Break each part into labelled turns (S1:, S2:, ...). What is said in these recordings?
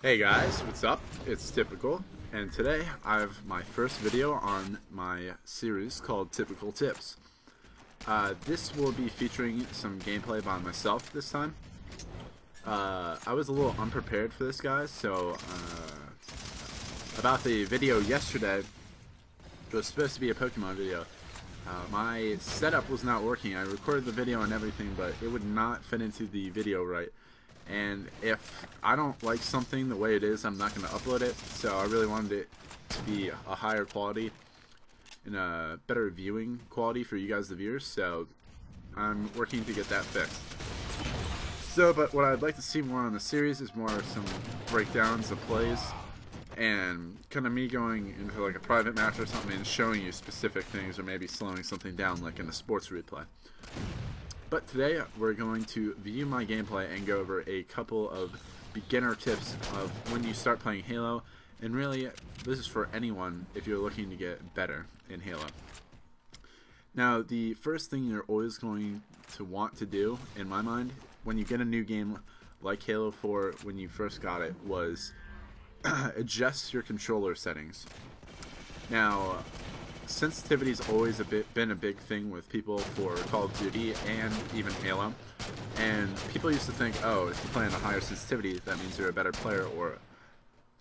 S1: Hey guys, what's up? It's Typical, and today I have my first video on my series called Typical Tips. This will be featuring some gameplay by myself this time. I was a little unprepared for this, guys, so about the video yesterday, it was supposed to be a Pokemon video. My setup was not working. I recorded the video and everything, but it would not fit into the video right. And if I don't like something the way it is, I'm not going to upload it. So I really wanted it to be a higher quality and a better viewing quality for you guys, the viewers. So I'm working to get that fixed. But what I'd like to see more on the series is more some breakdowns of plays and kind of me going into like a private match or something and showing you specific things, or maybe slowing something down like in a sports replay. But today we're going to view my gameplay and go over a couple of beginner tips of when you start playing Halo, and really this is for anyone if you're looking to get better in Halo. Now, the first thing you're always going to want to do, in my mind, when you get a new game like Halo 4 when you first got it, was adjust your controller settings. Now, sensitivity's always been a big thing with people for Call of Duty and even Halo, and people used to think, oh, if you play on a higher sensitivity, that means you're a better player, or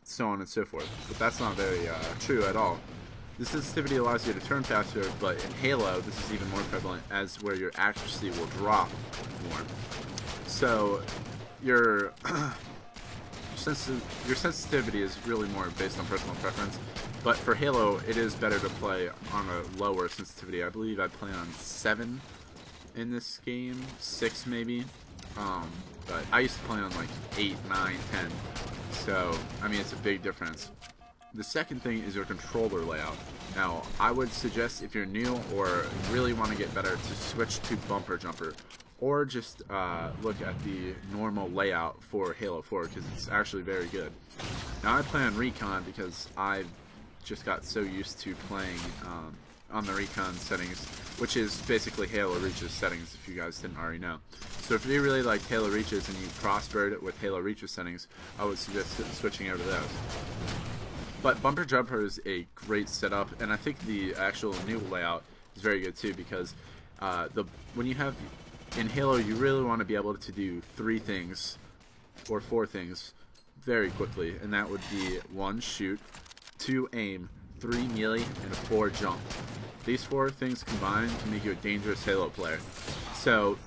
S1: so on and so forth. But that's not very true at all. The sensitivity allows you to turn faster, but in Halo, this is even more prevalent, as where your accuracy will drop more. So your sensitivity is really more based on personal preference. But for Halo, it is better to play on a lower sensitivity. I believe I play on 7 in this game, 6 maybe. But I used to play on like 8, 9, 10. So, I mean, it's a big difference. The second thing is your controller layout. Now, I would suggest if you're new or really want to get better to switch to Bumper Jumper. Or just look at the normal layout for Halo 4, because it's actually very good. Now, I play on Recon because I just got so used to playing on the Recon settings, which is basically Halo Reach's settings, if you guys didn't already know. So if you really like Halo Reach's and you prospered with Halo Reach's settings, I would suggest switching over to those. But Bumper Jumper is a great setup, and I think the actual new layout is very good too, because when you have in Halo, you really want to be able to do 3 things or 4 things very quickly, and that would be 1, shoot, 2, aim, 3, melee, and 4, jump. These 4 things combined can make you a dangerous Halo player. So,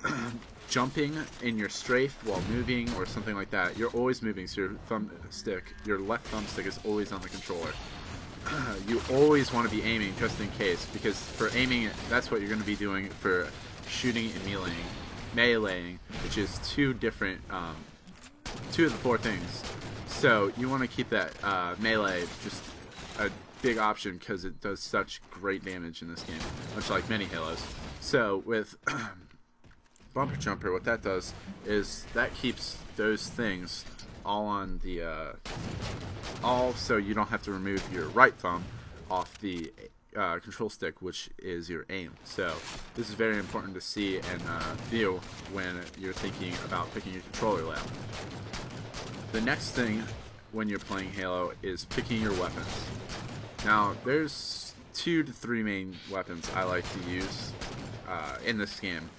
S1: jumping in your strafe while moving or something like that, you're always moving, so your left thumbstick is always on the controller. You always want to be aiming just in case, because for aiming, that's what you're going to be doing for shooting and meleeing, which is 2 different, 2 of the 4 things. So you want to keep that melee just a big option, because it does such great damage in this game, much like many Halos. So with Bumper Jumper, what that does is that keeps those things all on the so you don't have to remove your right thumb off the control stick, which is your aim. So this is very important to see and view when you're thinking about picking your controller layout. The next thing when you're playing Halo is picking your weapons. Now, there's 2 to 3 main weapons I like to use in this game.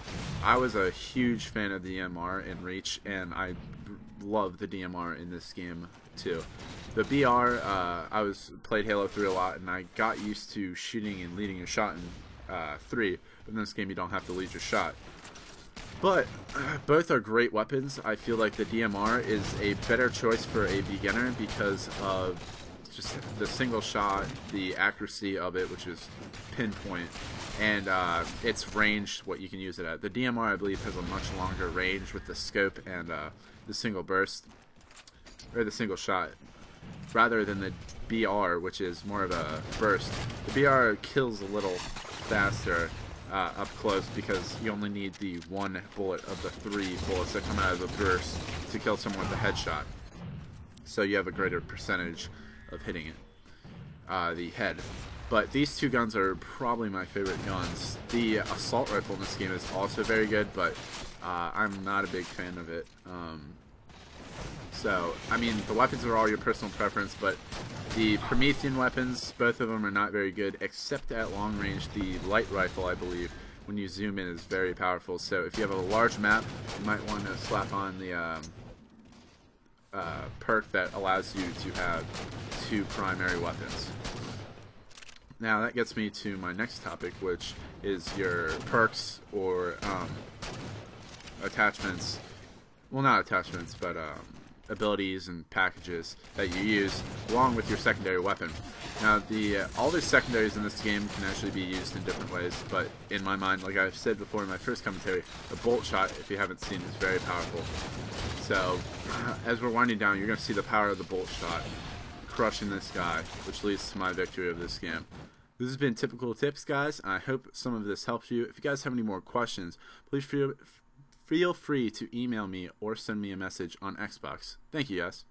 S1: I was a huge fan of the DMR in Reach, and I love the DMR in this game too. The BR, I played Halo 3 a lot, and I got used to shooting and leading a shot in 3, but in this game you don't have to lead your shot. But both are great weapons. I feel like the DMR is a better choice for a beginner because of just the single shot, the accuracy of it, which is pinpoint, and its range, what you can use it at. The DMR, I believe, has a much longer range with the scope and the single burst, or the single shot, rather than the BR, which is more of a burst. The BR kills a little faster up close, because you only need the 1 bullet of the 3 bullets that come out of the burst to kill someone with a headshot. So you have a greater percentage of hitting it, the head. But these 2 guns are probably my favorite guns. The assault rifle in this game is also very good, but I'm not a big fan of it. So, I mean, the weapons are all your personal preference, but the Promethean weapons, both of them are not very good, except at long range. The light rifle, I believe, when you zoom in, is very powerful. So if you have a large map, you might want to slap on the perk that allows you to have 2 primary weapons. Now that gets me to my next topic, which is your perks or attachments. Well, not attachments, but abilities and packages that you use along with your secondary weapon. Now, all the secondaries in this game can actually be used in different ways, but in my mind, like I've said before in my first commentary, the bolt shot, if you haven't seen, is very powerful. So, as we're winding down, you're going to see the power of the bolt shot crushing this guy, which leads to my victory of this game. This has been Typical Tips, guys, and I hope some of this helps you. If you guys have any more questions, please feel free to email me or send me a message on Xbox. Thank you, guys.